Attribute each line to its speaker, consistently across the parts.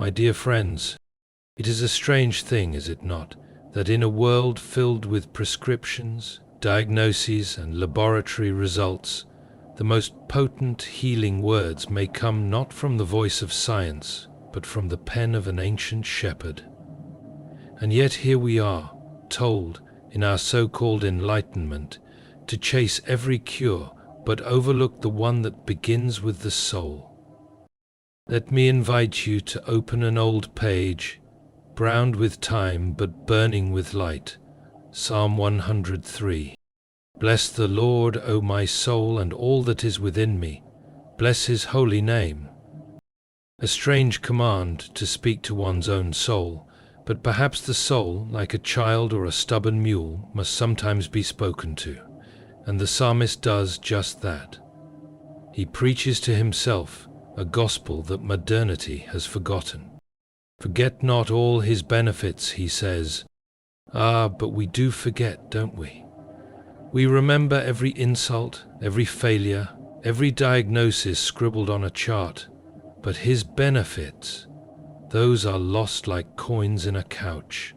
Speaker 1: My dear friends, it is a strange thing, is it not, that in a world filled with prescriptions, diagnoses, and laboratory results, the most potent healing words may come not from the voice of science, but from the pen of an ancient shepherd. And yet here we are, told, in our so-called enlightenment, to chase every cure, but overlook the one that begins with the soul. Let me invite you to open an old page, browned with time but burning with light, Psalm 103. Bless the Lord, O my soul, and all that is within me. Bless his holy name. A strange command to speak to one's own soul, but perhaps the soul, like a child or a stubborn mule, must sometimes be spoken to, and the psalmist does just that. He preaches to himself a gospel that modernity has forgotten. Forget not all his benefits, he says. Ah, but we do forget, don't we? We remember every insult, every failure, every diagnosis scribbled on a chart, but his benefits, those are lost like coins in a couch.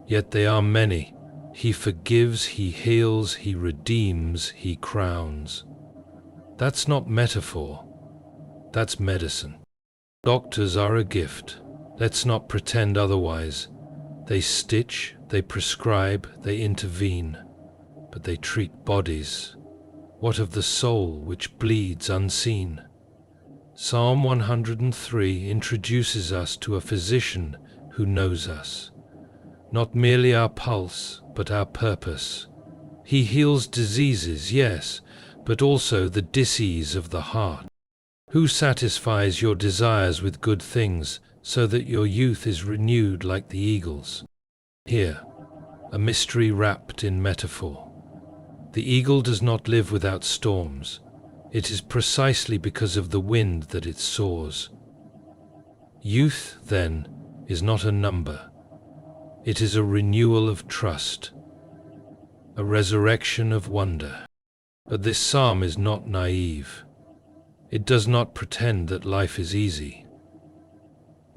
Speaker 1: Yet they are many. He forgives, he heals, he redeems, he crowns. That's not metaphor. That's medicine. Doctors are a gift. Let's not pretend otherwise. They stitch, they prescribe, they intervene, but they treat bodies. What of the soul which bleeds unseen? Psalm 103 introduces us to a physician who knows us, not merely our pulse, but our purpose. He heals diseases, yes, but also the disease of the heart. Who satisfies your desires with good things, so that your youth is renewed like the eagles? Here, a mystery wrapped in metaphor. The eagle does not live without storms. It is precisely because of the wind that it soars. Youth, then, is not a number. It is a renewal of trust, a resurrection of wonder. But this psalm is not naive. It does not pretend that life is easy.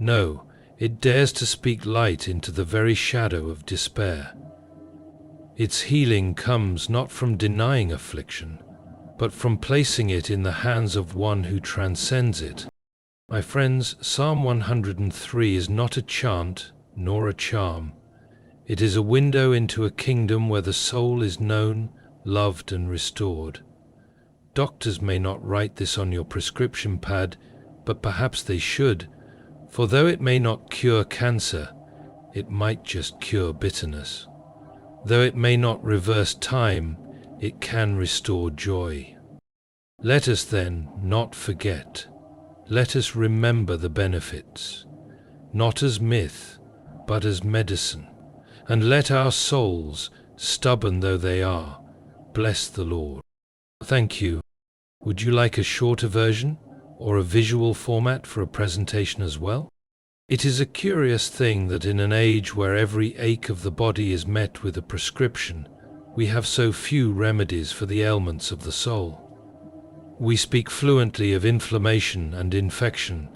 Speaker 1: No, it dares to speak light into the very shadow of despair. Its healing comes not from denying affliction, but from placing it in the hands of one who transcends it. My friends, Psalm 103 is not a chant nor a charm. It is a window into a kingdom where the soul is known, loved, and restored. Doctors may not write this on your prescription pad, but perhaps they should, for though it may not cure cancer, it might just cure bitterness. Though it may not reverse time, it can restore joy. Let us then not forget. Let us remember the benefits, not as myth, but as medicine. And let our souls, stubborn though they are, bless the Lord. Thank you. Would you like a shorter version or a visual format for a presentation as well? It is a curious thing that in an age where every ache of the body is met with a prescription, we have so few remedies for the ailments of the soul. We speak fluently of inflammation and infection,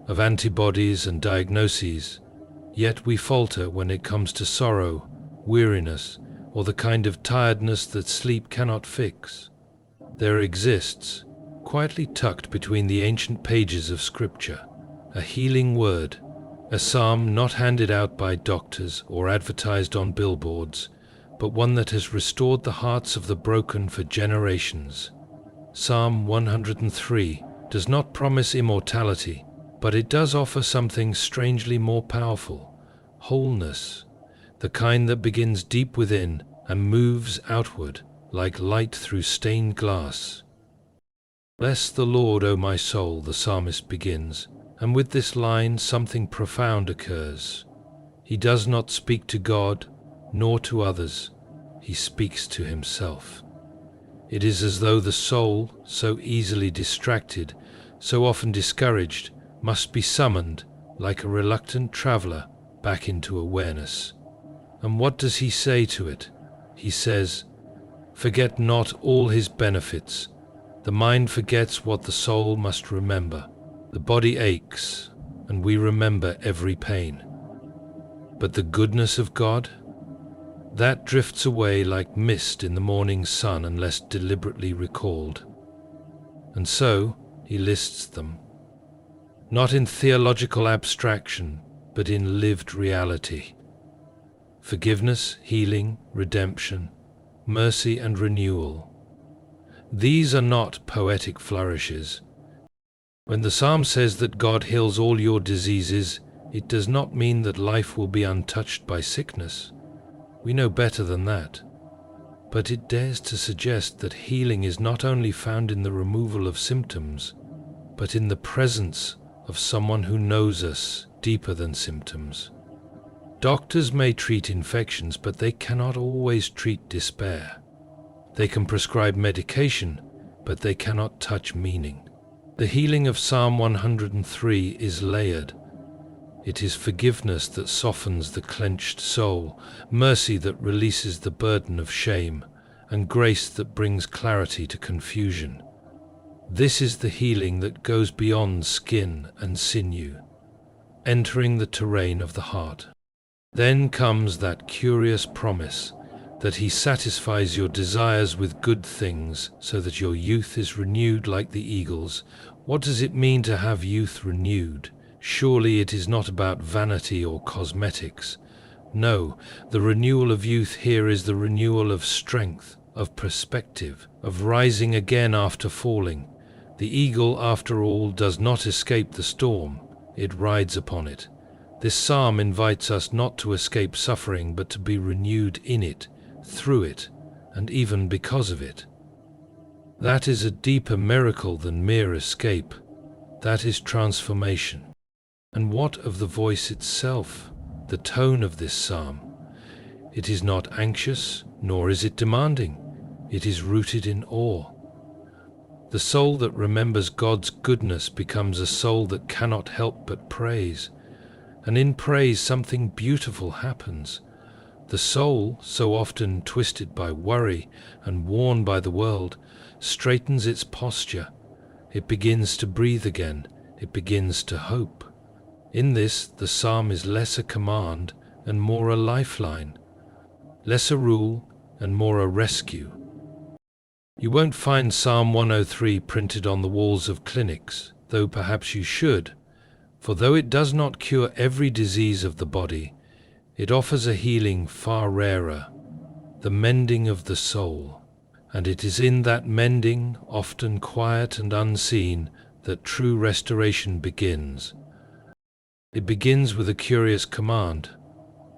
Speaker 1: of antibodies and diagnoses, yet we falter when it comes to sorrow, weariness, or the kind of tiredness that sleep cannot fix. There exists, quietly tucked between the ancient pages of Scripture, a healing word, a psalm not handed out by doctors or advertised on billboards, but one that has restored the hearts of the broken for generations. Psalm 103 does not promise immortality, but it does offer something strangely more powerful: wholeness, the kind that begins deep within and moves outward like light through stained glass. Bless the Lord, O my soul, the psalmist begins, and with this line something profound occurs. He does not speak to God, nor to others. He speaks to himself. It is as though the soul, so easily distracted, so often discouraged, must be summoned, like a reluctant traveler, back into awareness. And what does he say to it? He says, "Forget not all his benefits." The mind forgets what the soul must remember. The body aches, and we remember every pain. But the goodness of God? That drifts away like mist in the morning sun unless deliberately recalled. And so, he lists them. Not in theological abstraction, but in lived reality. Forgiveness, healing, redemption, mercy and renewal. These are not poetic flourishes. When the psalm says that God heals all your diseases, it does not mean that life will be untouched by sickness. We know better than that. But it dares to suggest that healing is not only found in the removal of symptoms, but in the presence of someone who knows us deeper than symptoms. Doctors may treat infections, but they cannot always treat despair. They can prescribe medication, but they cannot touch meaning. The healing of Psalm 103 is layered. It is forgiveness that softens the clenched soul, mercy that releases the burden of shame, and grace that brings clarity to confusion. This is the healing that goes beyond skin and sinew, entering the terrain of the heart. Then comes that curious promise that he satisfies your desires with good things so that your youth is renewed like the eagles. What does it mean to have youth renewed? Surely it is not about vanity or cosmetics. No, the renewal of youth here is the renewal of strength, of perspective, of rising again after falling. The eagle, after all, does not escape the storm, it rides upon it. This psalm invites us not to escape suffering, but to be renewed in it, through it, and even because of it. That is a deeper miracle than mere escape. That is transformation. And what of the voice itself, the tone of this psalm? It is not anxious, nor is it demanding. It is rooted in awe. The soul that remembers God's goodness becomes a soul that cannot help but praise. And in praise something beautiful happens. The soul, so often twisted by worry and worn by the world, straightens its posture. It begins to breathe again. It begins to hope. In this, the psalm is less a command and more a lifeline, less a rule and more a rescue. You won't find Psalm 103 printed on the walls of clinics, though perhaps you should, for though it does not cure every disease of the body, it offers a healing far rarer, the mending of the soul. And it is in that mending, often quiet and unseen, that true restoration begins. It begins with a curious command,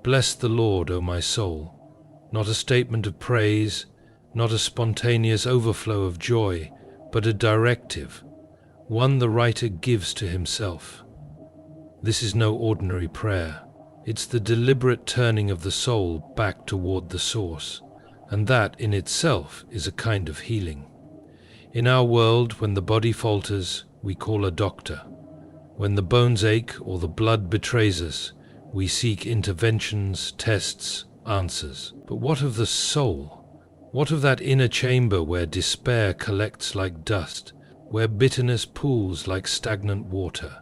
Speaker 1: "Bless the Lord, O my soul," not a statement of praise, not a spontaneous overflow of joy, but a directive, one the writer gives to himself. This is no ordinary prayer. It's the deliberate turning of the soul back toward the source, and that in itself is a kind of healing. In our world, when the body falters, we call a doctor. When the bones ache or the blood betrays us, we seek interventions, tests, answers. But what of the soul? What of that inner chamber where despair collects like dust, where bitterness pools like stagnant water?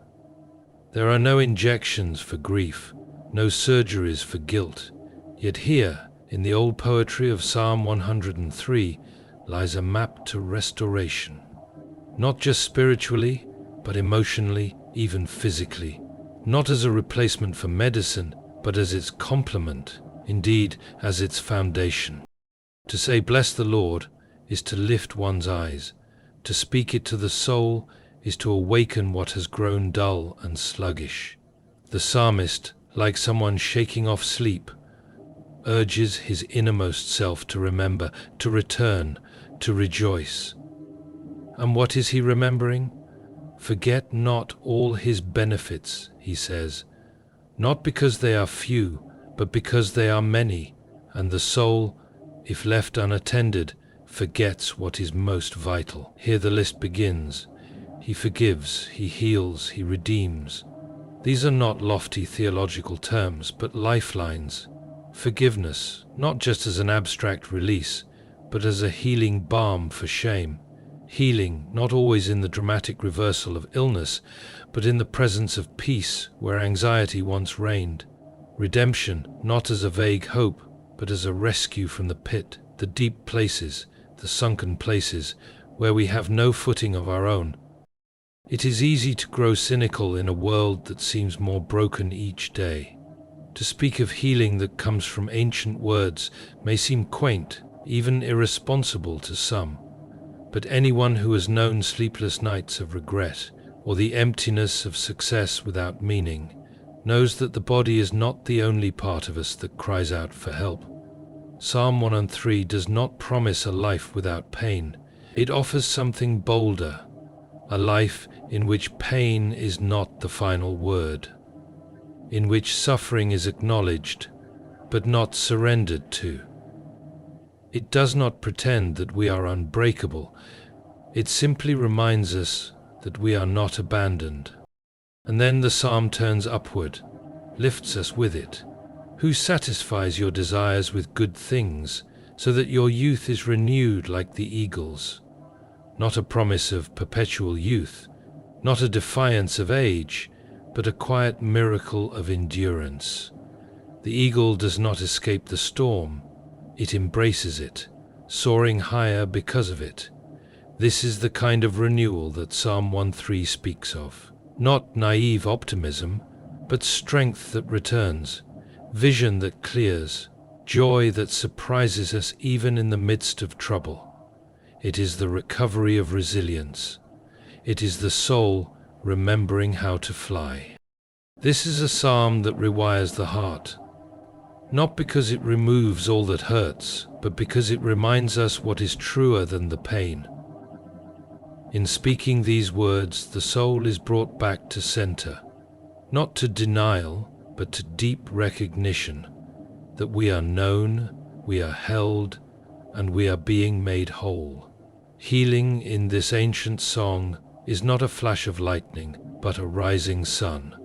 Speaker 1: There are no injections for grief, no surgeries for guilt. Yet here, in the old poetry of Psalm 103, lies a map to restoration. Not just spiritually, but emotionally, even physically. Not as a replacement for medicine, but as its complement, indeed as its foundation. To say "bless the Lord" is to lift one's eyes. To speak it to the soul is to awaken what has grown dull and sluggish. The psalmist, like someone shaking off sleep, urges his innermost self to remember, to return, to rejoice. And what is he remembering? "Forget not all his benefits," he says, not because they are few, but because they are many, and the soul, if left unattended, forgets what is most vital. Here the list begins. He forgives, he heals, he redeems. These are not lofty theological terms, but lifelines. Forgiveness, not just as an abstract release, but as a healing balm for shame. Healing, not always in the dramatic reversal of illness, but in the presence of peace where anxiety once reigned. Redemption, not as a vague hope, but as a rescue from the pit, the deep places, the sunken places, where we have no footing of our own. It is easy to grow cynical in a world that seems more broken each day. To speak of healing that comes from ancient words may seem quaint, even irresponsible to some. But anyone who has known sleepless nights of regret, or the emptiness of success without meaning, knows that the body is not the only part of us that cries out for help. Psalm 103 does not promise a life without pain. It offers something bolder, a life in which pain is not the final word, in which suffering is acknowledged, but not surrendered to. It does not pretend that we are unbreakable. It simply reminds us that we are not abandoned. And then the psalm turns upward, lifts us with it. Who satisfies your desires with good things, so that your youth is renewed like the eagle's? Not a promise of perpetual youth, not a defiance of age, but a quiet miracle of endurance. The eagle does not escape the storm. It embraces it, soaring higher because of it. This is the kind of renewal that Psalm 103 speaks of. Not naive optimism, but strength that returns, vision that clears, joy that surprises us even in the midst of trouble. It is the recovery of resilience. It is the soul remembering how to fly. This is a psalm that rewires the heart. Not because it removes all that hurts, but because it reminds us what is truer than the pain. In speaking these words, the soul is brought back to center, not to denial, but to deep recognition that we are known, we are held, and we are being made whole. Healing in this ancient song is not a flash of lightning, but a rising sun.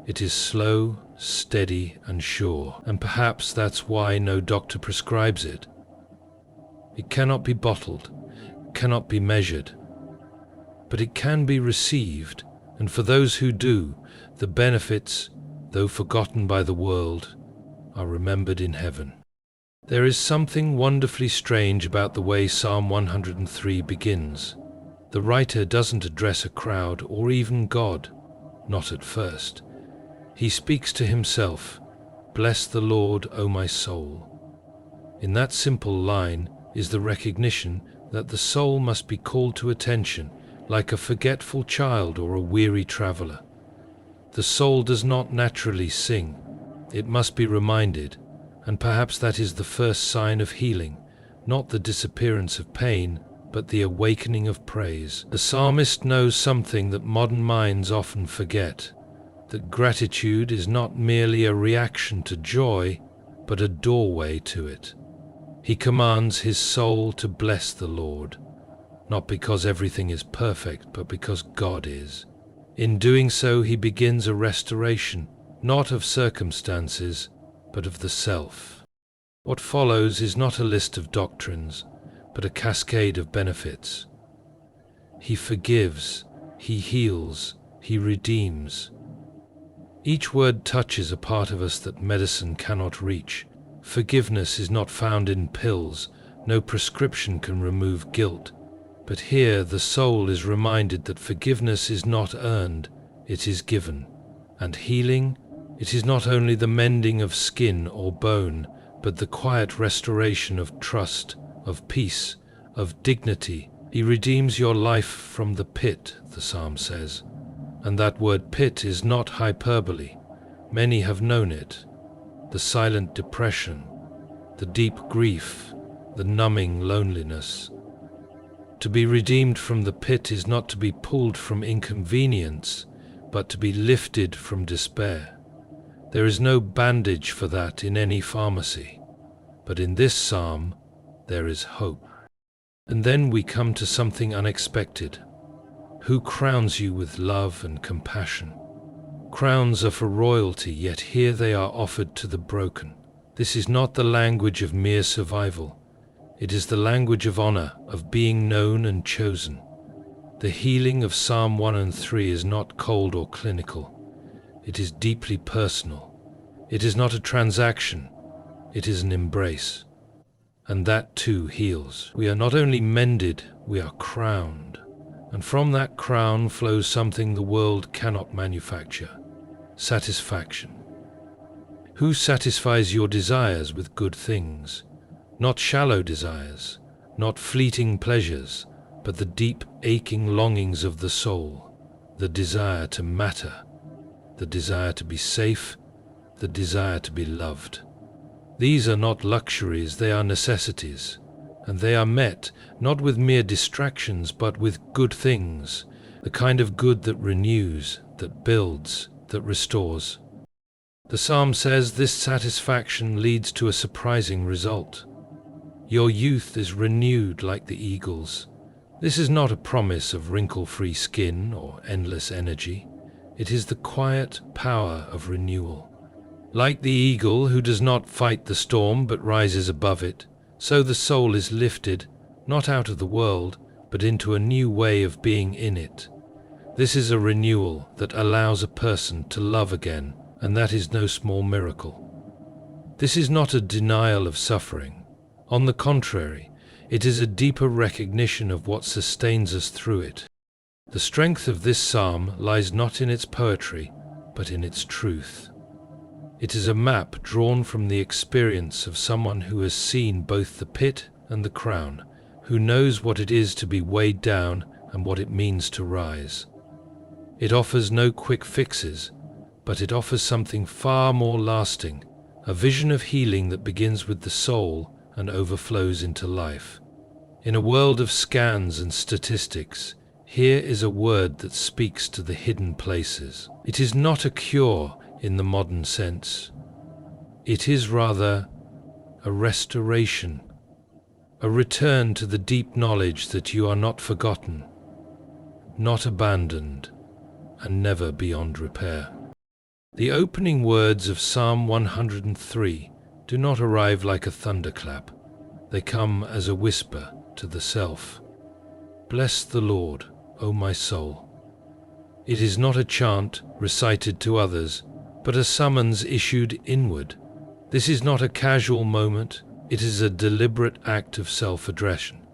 Speaker 1: It is slow, steady, and sure, and perhaps that's why no doctor prescribes it. It cannot be bottled, cannot be measured, but it can be received, and for those who do, the benefits, though forgotten by the world, are remembered in heaven. There is something wonderfully strange about the way Psalm 103 begins. The writer doesn't address a crowd or even God, not at first. He speaks to himself, "Bless the Lord, O my soul." In that simple line is the recognition that the soul must be called to attention, like a forgetful child or a weary traveler. The soul does not naturally sing. It must be reminded, and perhaps that is the first sign of healing, not the disappearance of pain, but the awakening of praise. The psalmist knows something that modern minds often forget, that gratitude is not merely a reaction to joy, but a doorway to it. He commands his soul to bless the Lord, not because everything is perfect, but because God is. In doing so, he begins a restoration, not of circumstances, but of the self. What follows is not a list of doctrines, but a cascade of benefits. He forgives, he heals, he redeems. Each word touches a part of us that medicine cannot reach. Forgiveness is not found in pills, no prescription can remove guilt. But here the soul is reminded that forgiveness is not earned, it is given. And healing, it is not only the mending of skin or bone, but the quiet restoration of trust, of peace, of dignity. He redeems your life from the pit, the psalm says. And that word pit is not hyperbole. Many have known it. The silent depression, the deep grief, the numbing loneliness. To be redeemed from the pit is not to be pulled from inconvenience, but to be lifted from despair. There is no bandage for that in any pharmacy, but in this psalm there is hope. And then we come to something unexpected. Who crowns you with love and compassion? Crowns are for royalty, yet here they are offered to the broken. This is not the language of mere survival. It is the language of honor, of being known and chosen. The healing of Psalm 1 and 3 is not cold or clinical. It is deeply personal. It is not a transaction. It is an embrace. And that too heals. We are not only mended, we are crowned. And from that crown flows something the world cannot manufacture: satisfaction. Who satisfies your desires with good things? Not shallow desires, not fleeting pleasures, but the deep, aching longings of the soul, the desire to matter, the desire to be safe, the desire to be loved. These are not luxuries, they are necessities, and they are met not with mere distractions, but with good things, the kind of good that renews, that builds, that restores. The psalm says this satisfaction leads to a surprising result. Your youth is renewed like the eagle's. This is not a promise of wrinkle-free skin or endless energy. It is the quiet power of renewal. Like the eagle who does not fight the storm but rises above it, so the soul is lifted, not out of the world, but into a new way of being in it. This is a renewal that allows a person to love again, and that is no small miracle. This is not a denial of suffering. On the contrary, it is a deeper recognition of what sustains us through it. The strength of this psalm lies not in its poetry, but in its truth. It is a map drawn from the experience of someone who has seen both the pit and the crown, who knows what it is to be weighed down and what it means to rise. It offers no quick fixes, but it offers something far more lasting, a vision of healing that begins with the soul and overflows into life. In a world of scans and statistics, here is a word that speaks to the hidden places. It is not a cure in the modern sense. It is rather a restoration, a return to the deep knowledge that you are not forgotten, not abandoned, and never beyond repair. The opening words of Psalm 103 do not arrive like a thunderclap. They come as a whisper to the self. Bless the Lord, O my soul. It is not a chant recited to others, but a summons issued inward. This is not a casual moment, it is a deliberate act of self-addressing.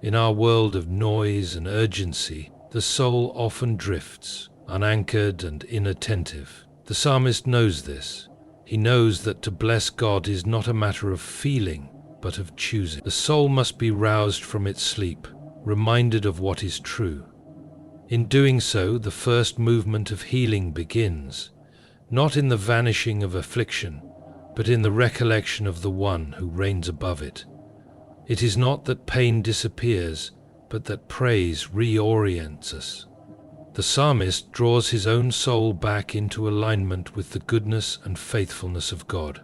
Speaker 1: In our world of noise and urgency, the soul often drifts, unanchored and inattentive. The psalmist knows this. He knows that to bless God is not a matter of feeling, but of choosing. The soul must be roused from its sleep, reminded of what is true. In doing so, the first movement of healing begins, not in the vanishing of affliction, but in the recollection of the one who reigns above it. It is not that pain disappears, but that praise reorients us. The psalmist draws his own soul back into alignment with the goodness and faithfulness of God.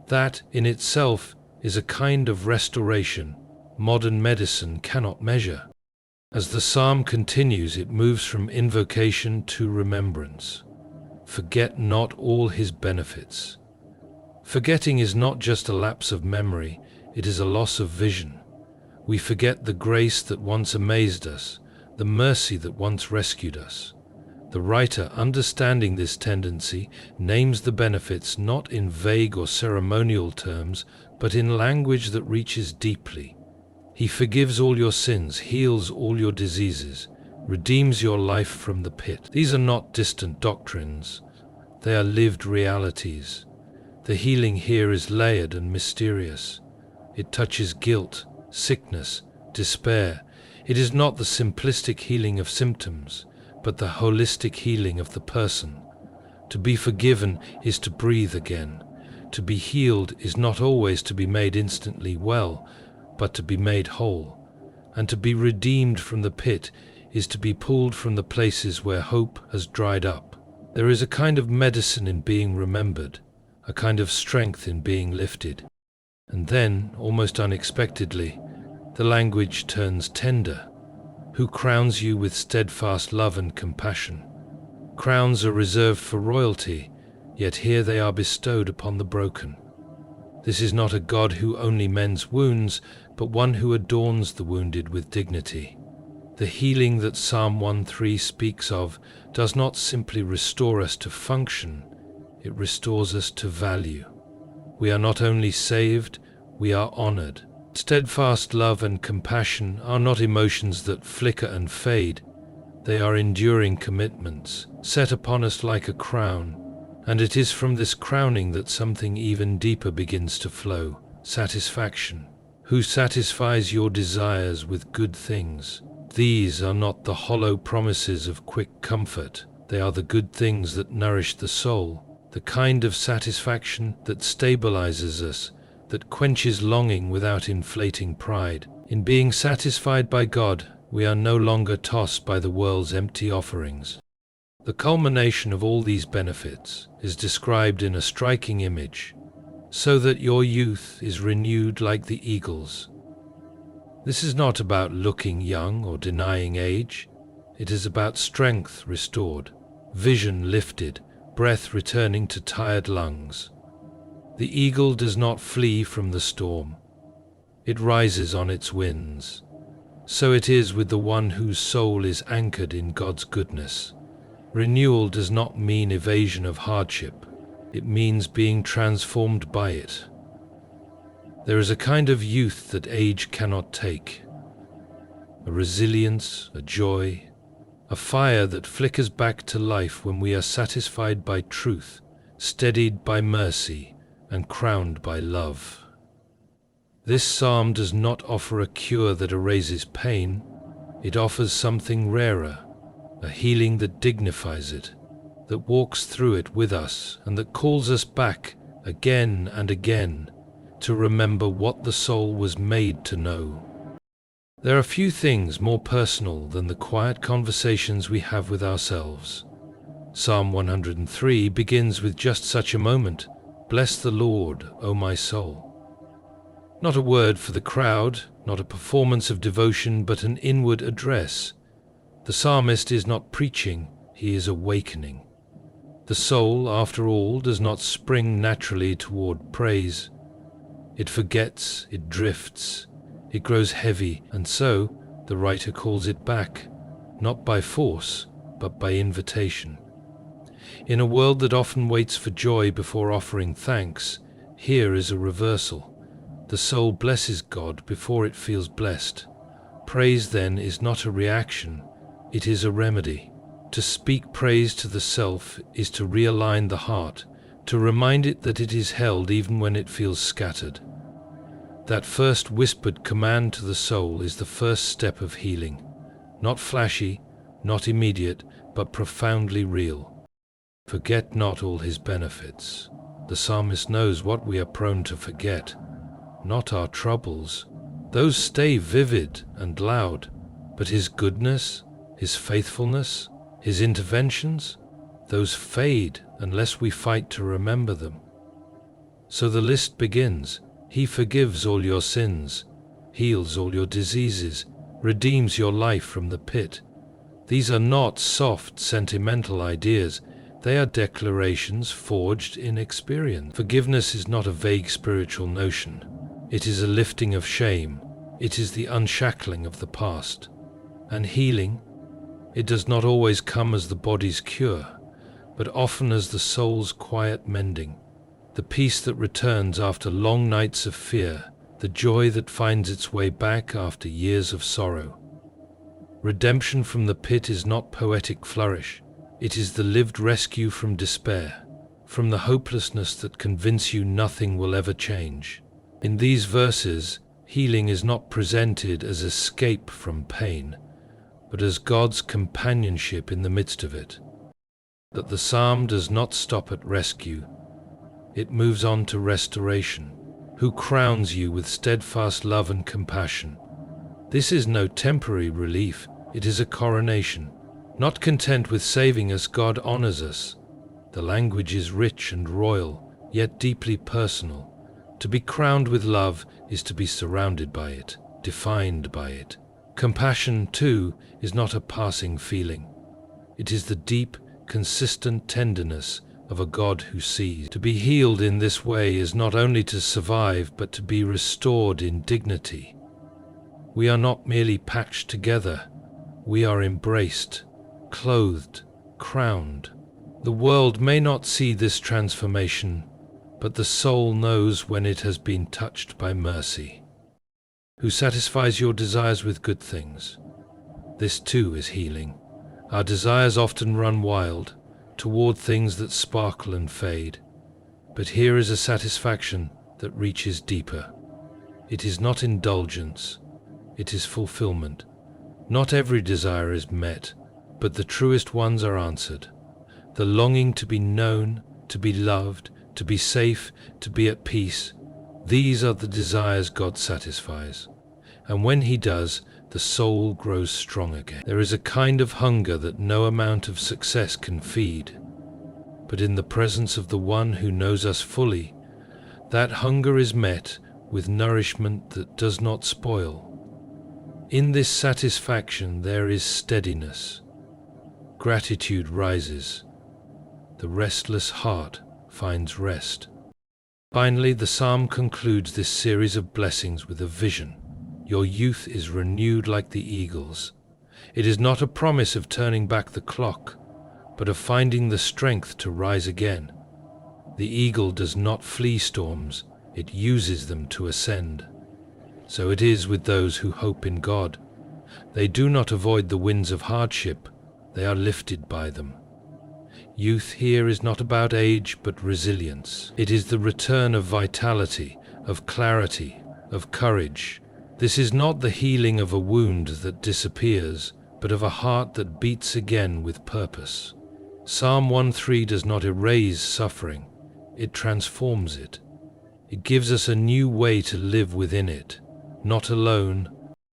Speaker 1: That, in itself, is a kind of restoration modern medicine cannot measure. As the psalm continues, it moves from invocation to remembrance. Forget not all his benefits. Forgetting is not just a lapse of memory, it is a loss of vision. We forget the grace that once amazed us, the mercy that once rescued us. The writer, understanding this tendency, names the benefits not in vague or ceremonial terms, but in language that reaches deeply. He forgives all your sins, heals all your diseases, redeems your life from the pit. These are not distant doctrines, they are lived realities. The healing here is layered and mysterious. It touches guilt, sickness, despair. It is not the simplistic healing of symptoms, but the holistic healing of the person. To be forgiven is to breathe again. To be healed is not always to be made instantly well, but to be made whole. And to be redeemed from the pit is to be pulled from the places where hope has dried up. There is a kind of medicine in being remembered, a kind of strength in being lifted. And then, almost unexpectedly, the language turns tender. Who crowns you with steadfast love and compassion? Crowns are reserved for royalty, yet here they are bestowed upon the broken. This is not a God who only mends wounds, but one who adorns the wounded with dignity. The healing that Psalm 1:3 speaks of does not simply restore us to function, it restores us to value. We are not only saved, we are honored. Steadfast love and compassion are not emotions that flicker and fade. They are enduring commitments, set upon us like a crown, and it is from this crowning that something even deeper begins to flow: satisfaction. Who satisfies your desires with good things? These are not the hollow promises of quick comfort. They are the good things that nourish the soul, the kind of satisfaction that stabilizes us, that quenches longing without inflating pride. In being satisfied by God, we are no longer tossed by the world's empty offerings. The culmination of all these benefits is described in a striking image: so that your youth is renewed like the eagles. This is not about looking young or denying age. It is about strength restored, vision lifted, breath returning to tired lungs. The eagle does not flee from the storm. It rises on its wings. So it is with the one whose soul is anchored in God's goodness. Renewal does not mean evasion of hardship. It means being transformed by it. There is a kind of youth that age cannot take. A resilience, a joy, a fire that flickers back to life when we are satisfied by truth, steadied by mercy, and crowned by love. This psalm does not offer a cure that erases pain. It offers something rarer, a healing that dignifies it, that walks through it with us, and that calls us back again and again to remember what the soul was made to know. There are few things more personal than the quiet conversations we have with ourselves. Psalm 103 begins with just such a moment: "Bless the Lord, O my soul." Not a word for the crowd, not a performance of devotion, but an inward address. The psalmist is not preaching, he is awakening. The soul, after all, does not spring naturally toward praise. It forgets, it drifts, it grows heavy, and so the writer calls it back, not by force, but by invitation. In a world that often waits for joy before offering thanks, here is a reversal. The soul blesses God before it feels blessed. Praise, then, is not a reaction, it is a remedy. To speak praise to the self is to realign the heart, to remind it that it is held even when it feels scattered. That first whispered command to the soul is the first step of healing. Not flashy, not immediate, but profoundly real. Forget not all his benefits. The psalmist knows what we are prone to forget. Not our troubles. Those stay vivid and loud, but his goodness, his faithfulness, his interventions, those fade unless we fight to remember them. So the list begins. He forgives all your sins, heals all your diseases, redeems your life from the pit. These are not soft, sentimental ideas. They are declarations forged in experience. Forgiveness is not a vague spiritual notion. It is a lifting of shame. It is the unshackling of the past. And healing, it does not always come as the body's cure, but often as the soul's quiet mending, the peace that returns after long nights of fear, the joy that finds its way back after years of sorrow. Redemption from the pit is not poetic flourish. It is the lived rescue from despair, from the hopelessness that convince you nothing will ever change. In these verses, healing is not presented as escape from pain, but as God's companionship in the midst of it. That the psalm does not stop at rescue, it moves on to restoration. Who crowns you with steadfast love and compassion. This is no temporary relief, it is a coronation. Not content with saving us, God honors us. The language is rich and royal, yet deeply personal. To be crowned with love is to be surrounded by it, defined by it. Compassion, too, is not a passing feeling. It is the deep, consistent tenderness of a God who sees. To be healed in this way is not only to survive, but to be restored in dignity. We are not merely patched together, we are embraced, clothed, crowned. The world may not see this transformation, but the soul knows when it has been touched by mercy. Who satisfies your desires with good things. This too is healing. Our desires often run wild, toward things that sparkle and fade. But here is a satisfaction that reaches deeper. It is not indulgence, it is fulfillment. Not every desire is met, but the truest ones are answered. The longing to be known, to be loved, to be safe, to be at peace, these are the desires God satisfies. And when He does, the soul grows strong again. There is a kind of hunger that no amount of success can feed. But in the presence of the one who knows us fully, that hunger is met with nourishment that does not spoil. In this satisfaction there is steadiness. Gratitude rises. The restless heart finds rest. Finally, the psalm concludes this series of blessings with a vision. Your youth is renewed like the eagles. It is not a promise of turning back the clock, but of finding the strength to rise again. The eagle does not flee storms, it uses them to ascend. So it is with those who hope in God. They do not avoid the winds of hardship, they are lifted by them. Youth here is not about age, but resilience. It is the return of vitality, of clarity, of courage. This is not the healing of a wound that disappears, but of a heart that beats again with purpose. Psalm 1:3 does not erase suffering, it transforms it. It gives us a new way to live within it, not alone,